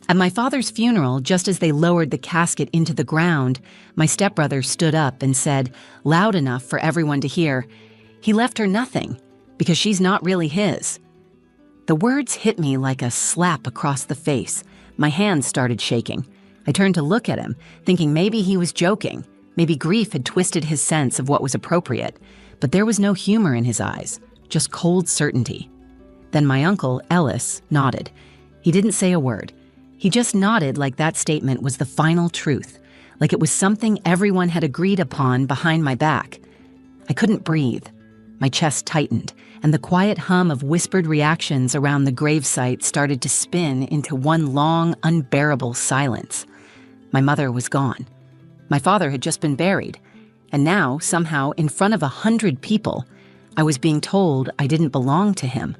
At my father's funeral, just as they lowered the casket into the ground, my stepbrother stood up and said, loud enough for everyone to hear, "He left her nothing, because she's not really his." The words hit me like a slap across the face. My hands started shaking. I turned to look at him, thinking maybe he was joking. Maybe grief had twisted his sense of what was appropriate. But there was no humor in his eyes, just cold certainty. Then my uncle, Ellis, nodded. He didn't say a word. He just nodded like that statement was the final truth, like it was something everyone had agreed upon behind my back. I couldn't breathe. My chest tightened, and the quiet hum of whispered reactions around the gravesite started to spin into one long, unbearable silence. My mother was gone. My father had just been buried, and now, somehow, in front of 100 people, I was being told I didn't belong to him.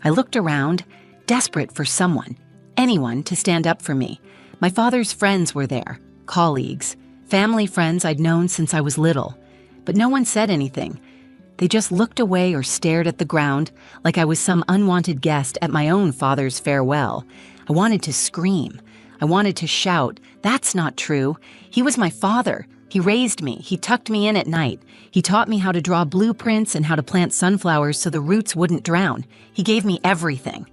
I looked around, desperate for someone, anyone to stand up for me. My father's friends were there, colleagues, family friends I'd known since I was little, but no one said anything. They just looked away or stared at the ground like I was some unwanted guest at my own father's farewell. I wanted to scream. I wanted to shout, "That's not true. He was my father. He raised me. He tucked me in at night. He taught me how to draw blueprints and how to plant sunflowers so the roots wouldn't drown. He gave me everything."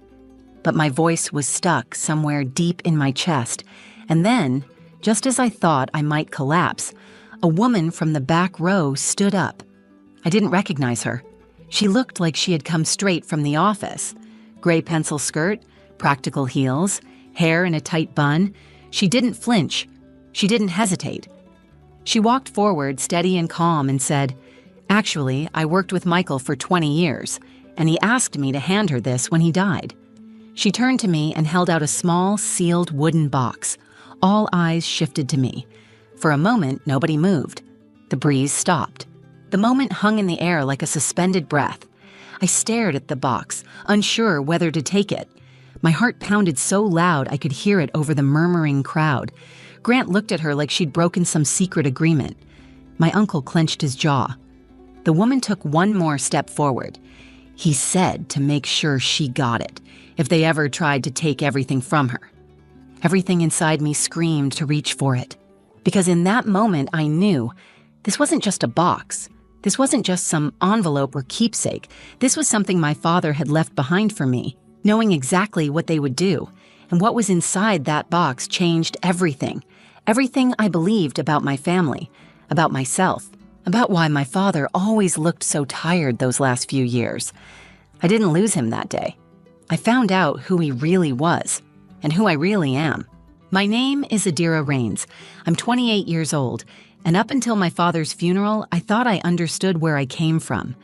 But my voice was stuck somewhere deep in my chest. And then, just as I thought I might collapse, a woman from the back row stood up. I didn't recognize her. She looked like she had come straight from the office. Gray pencil skirt, practical heels, hair in a tight bun. She didn't flinch. She didn't hesitate. She walked forward, steady and calm, and said, "Actually, I worked with Michael for 20 years, and he asked me to hand her this when he died." She turned to me and held out a small, sealed wooden box. All eyes shifted to me. For a moment, nobody moved. The breeze stopped. The moment hung in the air like a suspended breath. I stared at the box, unsure whether to take it. My heart pounded so loud I could hear it over the murmuring crowd. Grant looked at her like she'd broken some secret agreement. My uncle clenched his jaw. The woman took one more step forward. He said to make sure she got it, if they ever tried to take everything from her. Everything inside me screamed to reach for it. Because in that moment I knew this wasn't just a box. This wasn't just some envelope or keepsake. This was something my father had left behind for me, knowing exactly what they would do. And what was inside that box changed everything. Everything I believed about my family, about myself, about why my father always looked so tired those last few years. I didn't lose him that day. I found out who he really was, and who I really am. My name is Adira Rains. I'm 28 years old, and up until my father's funeral, I thought I understood where I came from.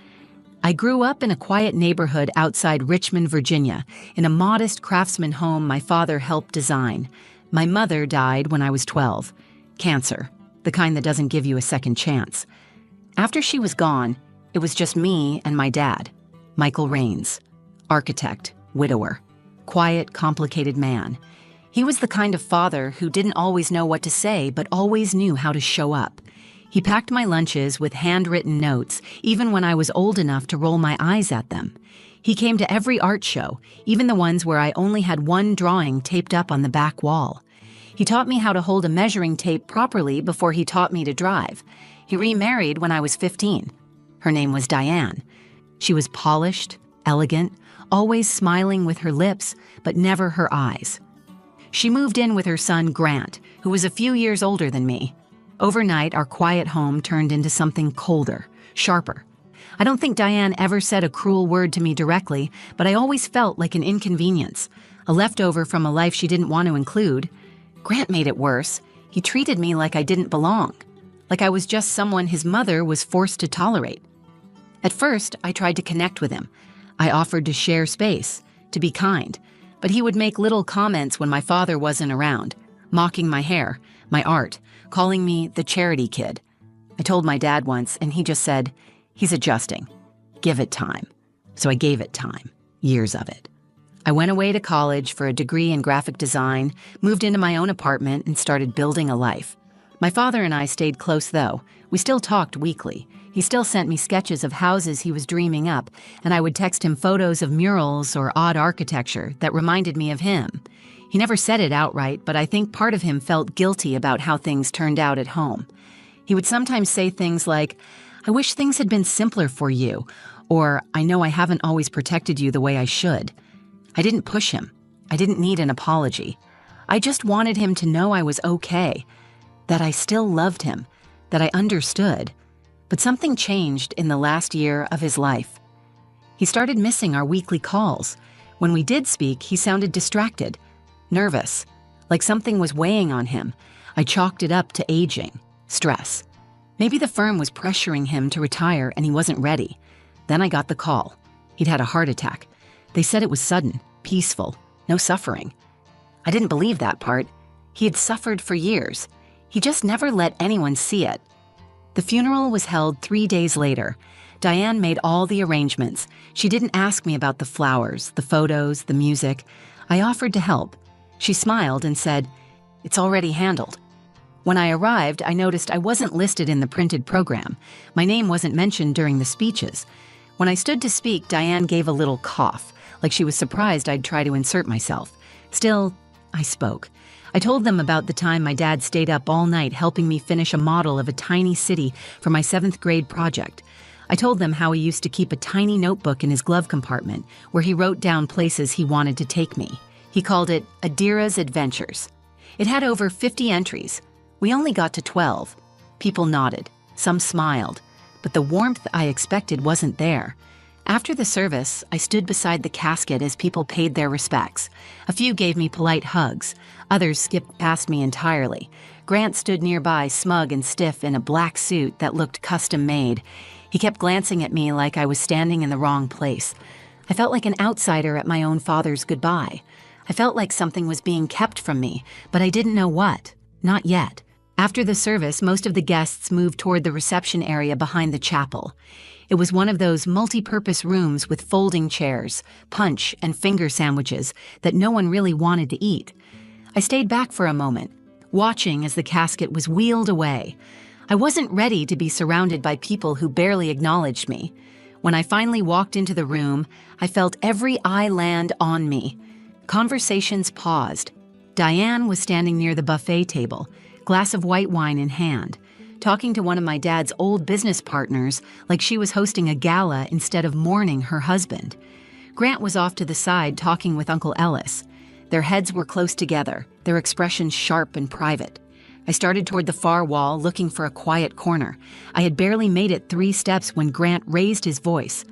I grew up in a quiet neighborhood outside Richmond, Virginia, in a modest craftsman home my father helped design. My mother died when I was 12. Cancer, the kind that doesn't give you a second chance. After she was gone, it was just me and my dad, Michael Rains, architect, widower, quiet, complicated man. He was the kind of father who didn't always know what to say, but always knew how to show up. He packed my lunches with handwritten notes, even when I was old enough to roll my eyes at them. He came to every art show, even the ones where I only had one drawing taped up on the back wall. He taught me how to hold a measuring tape properly before he taught me to drive. He remarried when I was 15. Her name was Diane. She was polished, elegant, always smiling with her lips, but never her eyes. She moved in with her son, Grant, who was a few years older than me. Overnight, our quiet home turned into something colder, sharper. I don't think Diane ever said a cruel word to me directly, but I always felt like an inconvenience, a leftover from a life she didn't want to include. Grant made it worse. He treated me like I didn't belong, like I was just someone his mother was forced to tolerate. At first, I tried to connect with him. I offered to share space, to be kind, but he would make little comments when my father wasn't around, mocking my hair, my art, calling me the charity kid. I told my dad once, and he just said, "He's adjusting. Give it time." So I gave it time, years of it. I went away to college for a degree in graphic design, moved into my own apartment, and started building a life. My father and I stayed close, though. We still talked weekly. He still sent me sketches of houses he was dreaming up, and I would text him photos of murals or odd architecture that reminded me of him. He never said it outright, but I think part of him felt guilty about how things turned out at home. He would sometimes say things like, "I wish things had been simpler for you," or "I know I haven't always protected you the way I should." I didn't push him. I didn't need an apology. I just wanted him to know I was okay, that I still loved him, that I understood. But something changed in the last year of his life. He started missing our weekly calls. When we did speak, he sounded distracted, nervous, like something was weighing on him. I chalked it up to aging, stress. Maybe the firm was pressuring him to retire and he wasn't ready. Then I got the call. He'd had a heart attack. They said it was sudden, peaceful, no suffering. I didn't believe that part. He had suffered for years. He just never let anyone see it. The funeral was held 3 days later. Diane made all the arrangements. She didn't ask me about the flowers, the photos, the music. I offered to help. She smiled and said, "It's already handled." When I arrived, I noticed I wasn't listed in the printed program. My name wasn't mentioned during the speeches. When I stood to speak, Diane gave a little cough, like she was surprised I'd try to insert myself. Still, I spoke. I told them about the time my dad stayed up all night helping me finish a model of a tiny city for my 7th grade project. I told them how he used to keep a tiny notebook in his glove compartment where he wrote down places he wanted to take me. He called it Adira's Adventures. It had over 50 entries. We only got to 12. People nodded. Some smiled. But the warmth I expected wasn't there. After the service, I stood beside the casket as people paid their respects. A few gave me polite hugs. Others skipped past me entirely. Grant stood nearby, smug and stiff in a black suit that looked custom-made. He kept glancing at me like I was standing in the wrong place. I felt like an outsider at my own father's goodbye. I felt like something was being kept from me, but I didn't know what. Not yet. After the service, most of the guests moved toward the reception area behind the chapel. It was one of those multi-purpose rooms with folding chairs, punch, and finger sandwiches that no one really wanted to eat. I stayed back for a moment, watching as the casket was wheeled away. I wasn't ready to be surrounded by people who barely acknowledged me. When I finally walked into the room, I felt every eye land on me. Conversations paused. Diane was standing near the buffet table, glass of white wine in hand, talking to one of my dad's old business partners like she was hosting a gala instead of mourning her husband. Grant was off to the side talking with Uncle Ellis. Their heads were close together, their expressions sharp and private. I started toward the far wall, looking for a quiet corner. I had barely made it 3 steps when Grant raised his voice.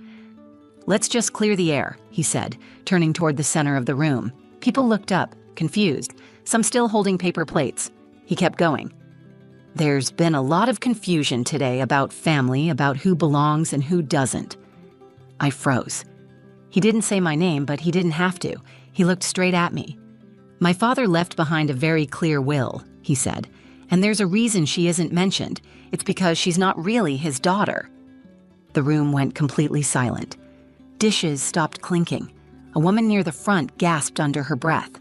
"Let's just clear the air," he said, turning toward the center of the room. People looked up, confused, some still holding paper plates. He kept going. "There's been a lot of confusion today about family, about who belongs and who doesn't." I froze. He didn't say my name, but he didn't have to. He looked straight at me. "My father left behind a very clear will," he said, "and there's a reason she isn't mentioned. It's because she's not really his daughter." The room went completely silent. Dishes stopped clinking. A woman near the front gasped under her breath.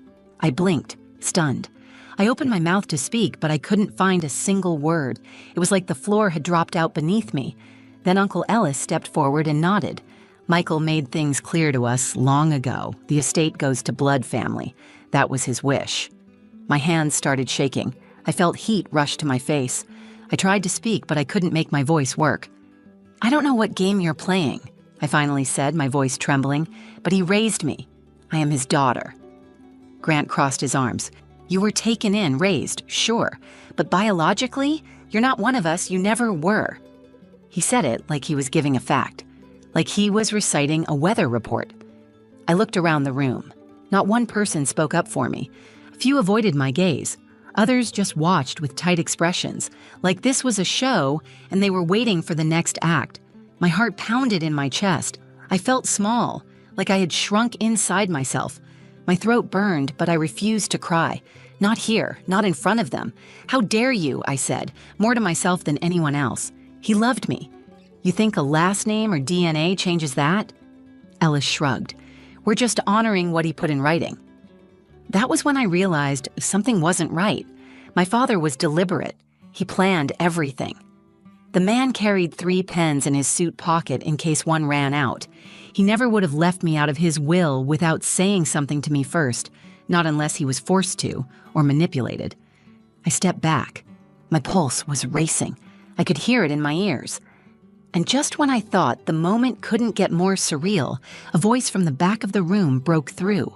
I blinked, stunned. I opened my mouth to speak, but I couldn't find a single word. It was like the floor had dropped out beneath me. Then Uncle Ellis stepped forward and nodded. "Michael made things clear to us long ago. The estate goes to blood family. That was his wish." My hands started shaking. I felt heat rush to my face. I tried to speak, but I couldn't make my voice work. "I don't know what game you're playing," I finally said, my voice trembling, "but he raised me. I am his daughter." Grant crossed his arms. "You were taken in, raised, sure, but biologically, you're not one of us, you never were." He said it like he was giving a fact, like he was reciting a weather report. I looked around the room. Not one person spoke up for me. A few avoided my gaze. Others just watched with tight expressions, like this was a show and they were waiting for the next act. My heart pounded in my chest. I felt small, like I had shrunk inside myself. My throat burned, but I refused to cry. "Not here, not in front of them. How dare you," I said, more to myself than anyone else. "He loved me. You think a last name or DNA changes that?" Ellis shrugged. "We're just honoring what he put in writing." That was when I realized something wasn't right. My father was deliberate. He planned everything. The man carried 3 pens in his suit pocket in case one ran out. He never would have left me out of his will without saying something to me first. not unless he was forced to or manipulated. I stepped back. My pulse was racing. I could hear it in my ears. And just when I thought the moment couldn't get more surreal, a voice from the back of the room broke through.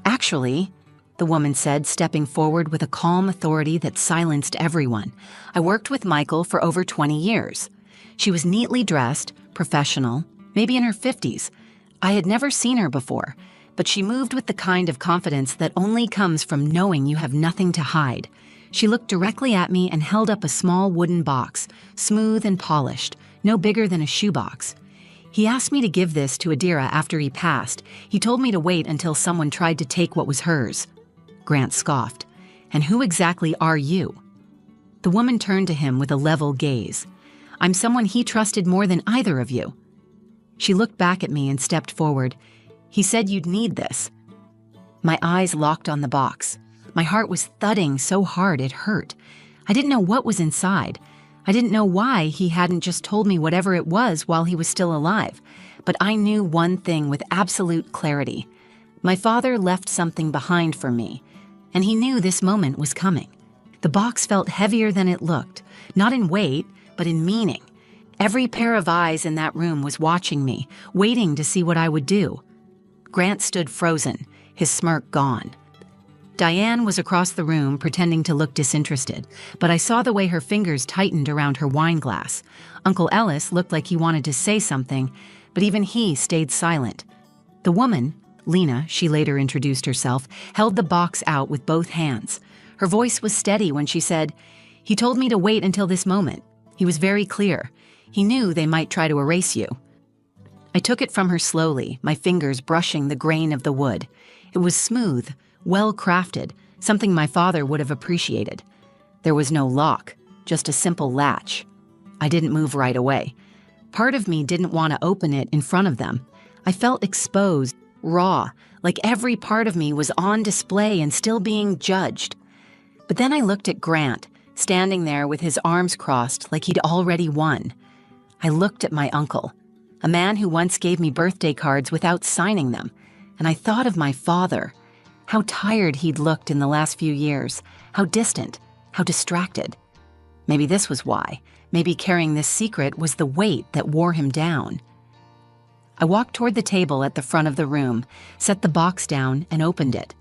"Actually," the woman said, stepping forward with a calm authority that silenced everyone, "I worked with Michael for over 20 years. She was neatly dressed, professional, maybe in her 50s. I had never seen her before, but she moved with the kind of confidence that only comes from knowing you have nothing to hide. She looked directly at me and held up a small wooden box, smooth and polished, no bigger than a shoebox. He asked me to give this to Adira after he passed. He told me to wait until someone tried to take what was hers." Grant scoffed. "And who exactly are you?" The woman turned to him with a level gaze. "I'm someone he trusted more than either of you." She looked back at me and stepped forward. "He said you'd need this." My eyes locked on the box. My heart was thudding so hard it hurt. I didn't know what was inside. I didn't know why he hadn't just told me whatever it was while he was still alive. But I knew one thing with absolute clarity. My father left something behind for me, and he knew this moment was coming. The box felt heavier than it looked, not in weight, but in meaning. Every pair of eyes in that room was watching me, waiting to see what I would do. Grant stood frozen, his smirk gone. Diane was across the room, pretending to look disinterested, but I saw the way her fingers tightened around her wine glass. Uncle Ellis looked like he wanted to say something, but even he stayed silent. The woman, Lena, she later introduced herself, held the box out with both hands. Her voice was steady when she said, "He told me to wait until this moment. He was very clear. He knew they might try to erase you." I took it from her slowly, my fingers brushing the grain of the wood. It was smooth, well-crafted, something my father would have appreciated. There was no lock, just a simple latch. I didn't move right away. Part of me didn't want to open it in front of them. I felt exposed, raw, like every part of me was on display and still being judged. But then I looked at Grant, standing there with his arms crossed like he'd already won. I looked at my uncle, a man who once gave me birthday cards without signing them, and I thought of my father. How tired he'd looked in the last few years, how distant, how distracted. Maybe this was why. Maybe carrying this secret was the weight that wore him down. I walked toward the table at the front of the room, set the box down, and opened it.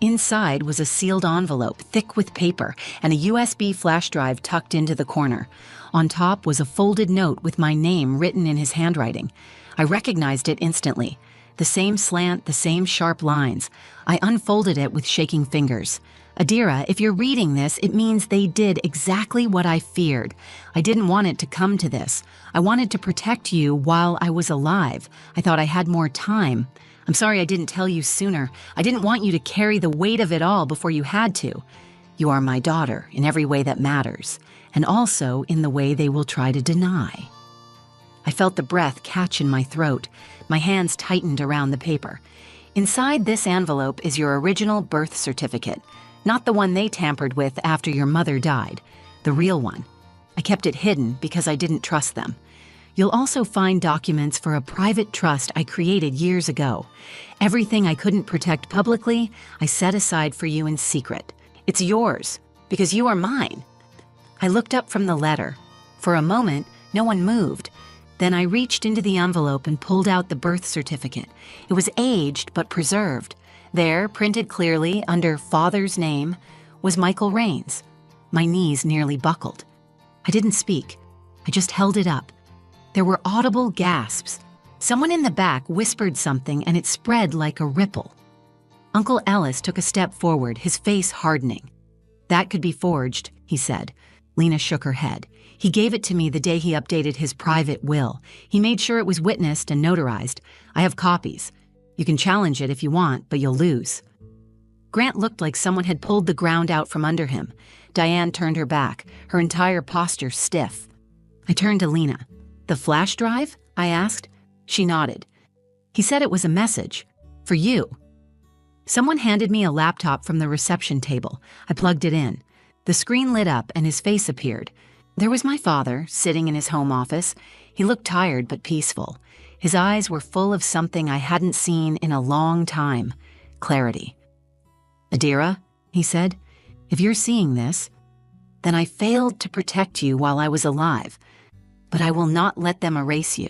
Inside was a sealed envelope, thick with paper, and a USB flash drive tucked into the corner. On top was a folded note with my name written in his handwriting. I recognized it instantly. The same slant, the same sharp lines. I unfolded it with shaking fingers. "Adira, if you're reading this, it means they did exactly what I feared. I didn't want it to come to this. I wanted to protect you while I was alive. I thought I had more time. I'm sorry I didn't tell you sooner. I didn't want you to carry the weight of it all before you had to. You are my daughter in every way that matters, and also in the way they will try to deny." I felt the breath catch in my throat. My hands tightened around the paper. "Inside this envelope is your original birth certificate, not the one they tampered with after your mother died, the real one. I kept it hidden because I didn't trust them. You'll also find documents for a private trust I created years ago. Everything I couldn't protect publicly, I set aside for you in secret. It's yours, because you are mine." I looked up from the letter. For a moment, no one moved. Then I reached into the envelope and pulled out the birth certificate. It was aged but preserved. There, printed clearly under Father's name, was Michael Rains. My knees nearly buckled. I didn't speak. I just held it up. There were audible gasps. Someone in the back whispered something and it spread like a ripple. Uncle Ellis took a step forward, his face hardening. "That could be forged," he said. Lena shook her head. "He gave it to me the day he updated his private will. He made sure it was witnessed and notarized. I have copies. You can challenge it if you want, but you'll lose." Grant looked like someone had pulled the ground out from under him. Diane turned her back, her entire posture stiff. I turned to Lena. "The flash drive?" I asked. She nodded. "He said it was a message. For you." Someone handed me a laptop from the reception table. I plugged it in. The screen lit up and his face appeared. There was my father, sitting in his home office. He looked tired but peaceful. His eyes were full of something I hadn't seen in a long time. Clarity. "Adira," he said, "if you're seeing this, then I failed to protect you while I was alive, but I will not let them erase you.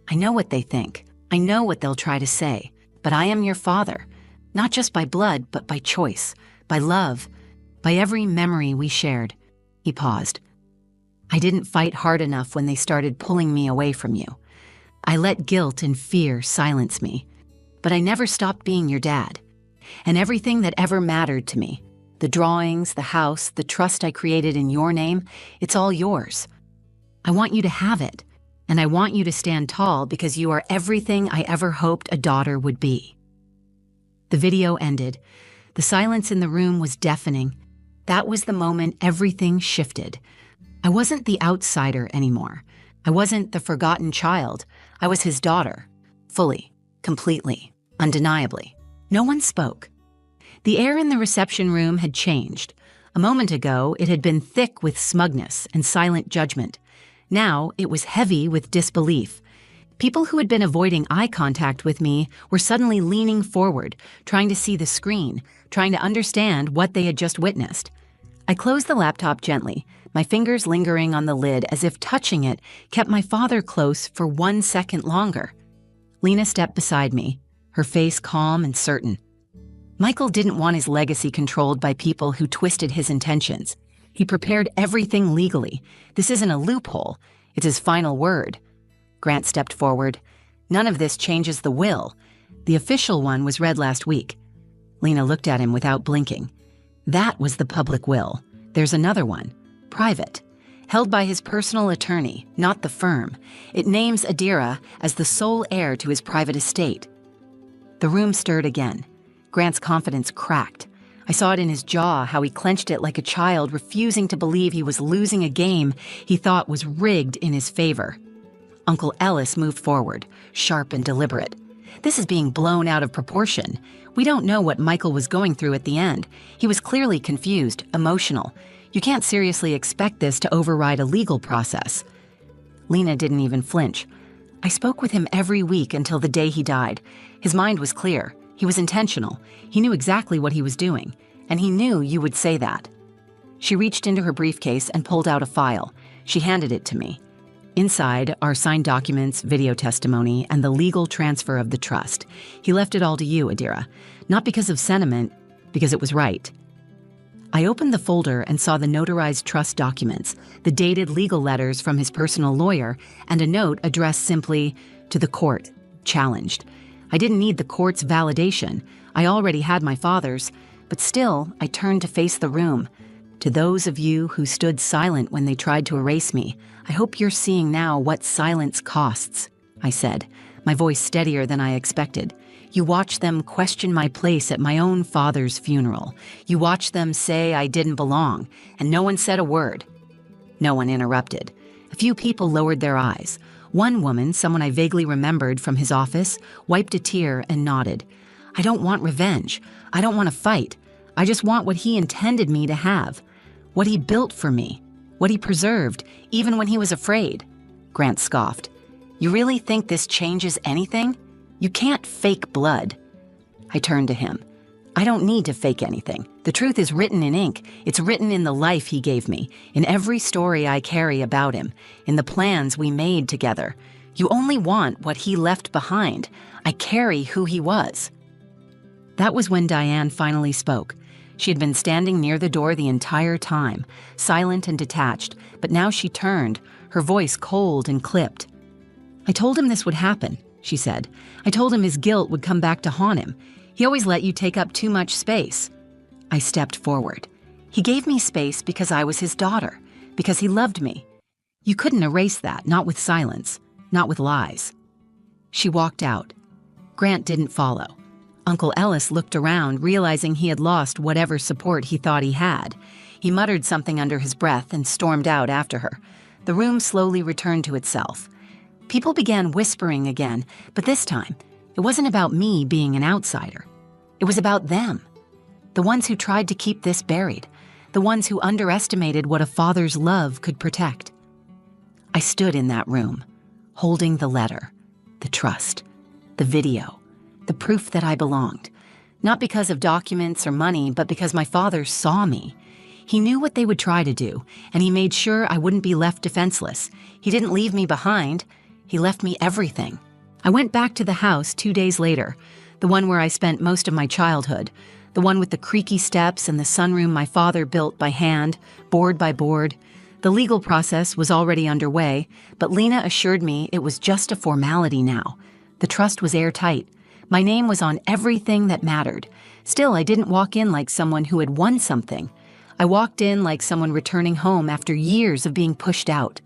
I know what they think. I know what they'll try to say, but I am your father, not just by blood, but by choice, by love, by every memory we shared." He paused. "I didn't fight hard enough when they started pulling me away from you. I let guilt and fear silence me, but I never stopped being your dad. And everything that ever mattered to me, the drawings, the house, the trust I created in your name, it's all yours. I want you to have it, and I want you to stand tall because you are everything I ever hoped a daughter would be." The video ended. The silence in the room was deafening. That was the moment everything shifted. I wasn't the outsider anymore. I wasn't the forgotten child. I was his daughter. Fully, completely, undeniably. No one spoke. The air in the reception room had changed. A moment ago, it had been thick with smugness and silent judgment. Now, it was heavy with disbelief. People who had been avoiding eye contact with me were suddenly leaning forward, trying to see the screen, trying to understand what they had just witnessed. I closed the laptop gently, my fingers lingering on the lid as if touching it kept my father close for 1 second longer. Lena stepped beside me, her face calm and certain. Michael didn't want his legacy controlled by people who twisted his intentions. He prepared everything legally. This isn't a loophole. It's his final word. Grant stepped forward. "None of this changes the will. The official one was read last week." Lena looked at him without blinking. "That was the public will. There's another one, private, held by his personal attorney, not the firm. It names Adira as the sole heir to his private estate." The room stirred again. Grant's confidence cracked. I saw it in his jaw, how he clenched it like a child, refusing to believe he was losing a game he thought was rigged in his favor. Uncle Ellis moved forward, sharp and deliberate. "This is being blown out of proportion. We don't know what Michael was going through at the end. He was clearly confused, emotional. You can't seriously expect this to override a legal process." Lena didn't even flinch. "I spoke with him every week until the day he died. His mind was clear. He was intentional. He knew exactly what he was doing. And he knew you would say that." She reached into her briefcase and pulled out a file. She handed it to me. Inside are signed documents, video testimony, and the legal transfer of the trust. He left it all to you, Adira. Not because of sentiment, because it was right. I opened the folder and saw the notarized trust documents, the dated legal letters from his personal lawyer, and a note addressed simply, "To the court, challenged." I didn't need the court's validation. I already had my father's, but still, I turned to face the room. "To those of you who stood silent when they tried to erase me, I hope you're seeing now what silence costs," I said, my voice steadier than I expected. "You watched them question my place at my own father's funeral. You watched them say I didn't belong, and no one said a word." No one interrupted. A few people lowered their eyes. One woman, someone I vaguely remembered from his office, wiped a tear and nodded. "I don't want revenge. I don't want to fight. I just want what he intended me to have. What he built for me. What he preserved, even when he was afraid." Grant scoffed. "You really think this changes anything? You can't fake blood." I turned to him. "I don't need to fake anything. The truth is written in ink. It's written in the life he gave me, in every story I carry about him, in the plans we made together. You only want what he left behind. I carry who he was." That was when Diane finally spoke. She had been standing near the door the entire time, silent and detached, but now she turned, her voice cold and clipped. "I told him this would happen," she said. "I told him his guilt would come back to haunt him. He always let you take up too much space." I stepped forward. "He gave me space because I was his daughter, because he loved me. You couldn't erase that, not with silence, not with lies." She walked out. Grant didn't follow. Uncle Ellis looked around, realizing he had lost whatever support he thought he had. He muttered something under his breath and stormed out after her. The room slowly returned to itself. People began whispering again, but this time, it wasn't about me being an outsider. It was about them. The ones who tried to keep this buried. The ones who underestimated what a father's love could protect. I stood in that room, holding the letter, the trust, the video, the proof that I belonged. Not because of documents or money, but because my father saw me. He knew what they would try to do, and he made sure I wouldn't be left defenseless. He didn't leave me behind. He left me everything. I went back to the house 2 days later, the one where I spent most of my childhood, the one with the creaky steps and the sunroom my father built by hand, board by board. The legal process was already underway, but Lena assured me it was just a formality now. The trust was airtight. My name was on everything that mattered. Still, I didn't walk in like someone who had won something. I walked in like someone returning home after years of being pushed out.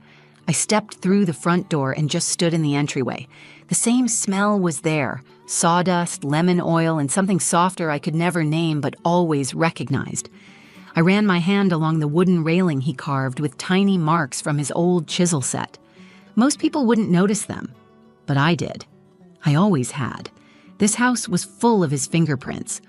I stepped through the front door and just stood in the entryway. The same smell was there, sawdust, lemon oil, and something softer I could never name but always recognized. I ran my hand along the wooden railing he carved with tiny marks from his old chisel set. Most people wouldn't notice them, but I did. I always had. This house was full of his fingerprints.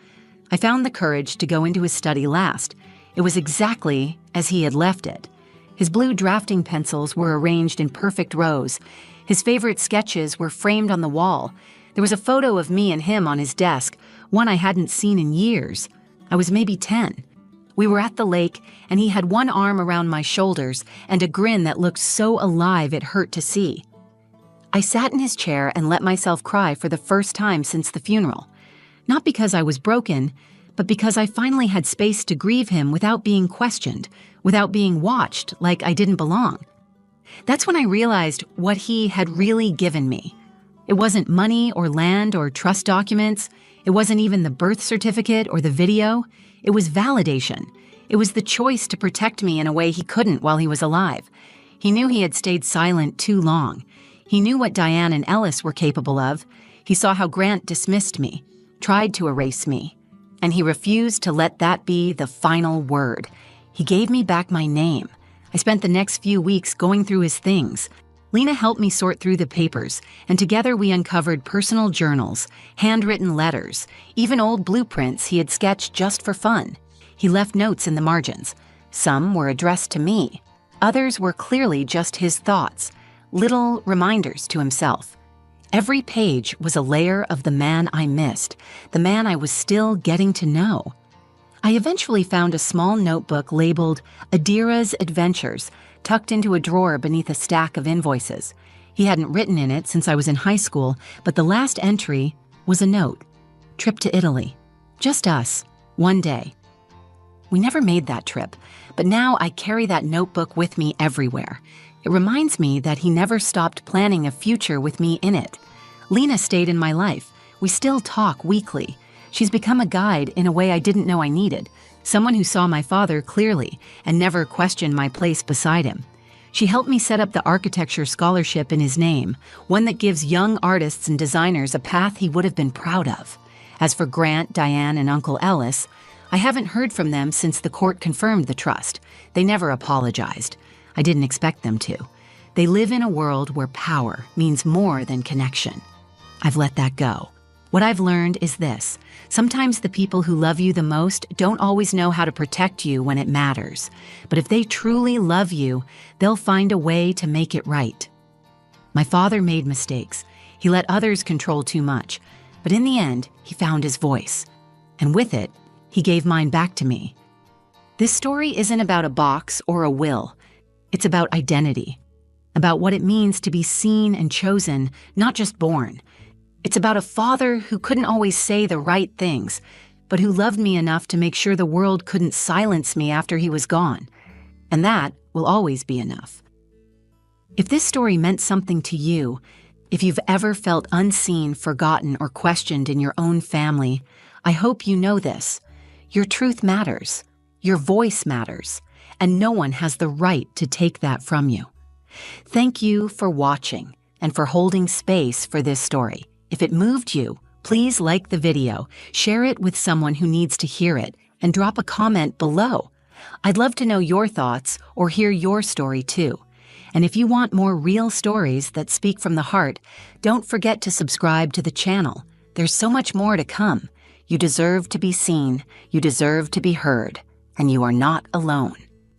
I found the courage to go into his study last. It was exactly as he had left it. His blue drafting pencils were arranged in perfect rows. His favorite sketches were framed on the wall. There was a photo of me and him on his desk, one I hadn't seen in years. I was maybe 10. We were at the lake, and he had one arm around my shoulders and a grin that looked so alive it hurt to see. I sat in his chair and let myself cry for the first time since the funeral. Not because I was broken, but because I finally had space to grieve him without being questioned, without being watched like I didn't belong. That's when I realized what he had really given me. It wasn't money or land or trust documents. It wasn't even the birth certificate or the video. It was validation. It was the choice to protect me in a way he couldn't while he was alive. He knew he had stayed silent too long. He knew what Diane and Ellis were capable of. He saw how Grant dismissed me, tried to erase me, and he refused to let that be the final word. He gave me back my name. I spent the next few weeks going through his things. Lena helped me sort through the papers, and together we uncovered personal journals, handwritten letters, even old blueprints he had sketched just for fun. He left notes in the margins. Some were addressed to me. Others were clearly just his thoughts, little reminders to himself. Every page was a layer of the man I missed, the man I was still getting to know. I eventually found a small notebook labeled Adira's Adventures, tucked into a drawer beneath a stack of invoices. He hadn't written in it since I was in high school, but the last entry was a note. Trip to Italy. Just us. One day. We never made that trip, but now I carry that notebook with me everywhere. It reminds me that he never stopped planning a future with me in it. Lena stayed in my life. We still talk weekly. She's become a guide in a way I didn't know I needed, someone who saw my father clearly and never questioned my place beside him. She helped me set up the architecture scholarship in his name, one that gives young artists and designers a path he would have been proud of. As for Grant, Diane, and Uncle Ellis, I haven't heard from them since the court confirmed the trust. They never apologized. I didn't expect them to. They live in a world where power means more than connection. I've let that go. What I've learned is this: sometimes the people who love you the most don't always know how to protect you when it matters. But if they truly love you, they'll find a way to make it right. My father made mistakes. He let others control too much. But in the end, he found his voice. And with it, he gave mine back to me. This story isn't about a box or a will. It's about identity. About what it means to be seen and chosen, not just born. It's about a father who couldn't always say the right things, but who loved me enough to make sure the world couldn't silence me after he was gone. And that will always be enough. If this story meant something to you, if you've ever felt unseen, forgotten, or questioned in your own family, I hope you know this. Your truth matters. Your voice matters. And no one has the right to take that from you. Thank you for watching and for holding space for this story. If it moved you, please like the video, share it with someone who needs to hear it, and drop a comment below. I'd love to know your thoughts or hear your story too. And if you want more real stories that speak from the heart, don't forget to subscribe to the channel. There's so much more to come. You deserve to be seen, you deserve to be heard, and you are not alone.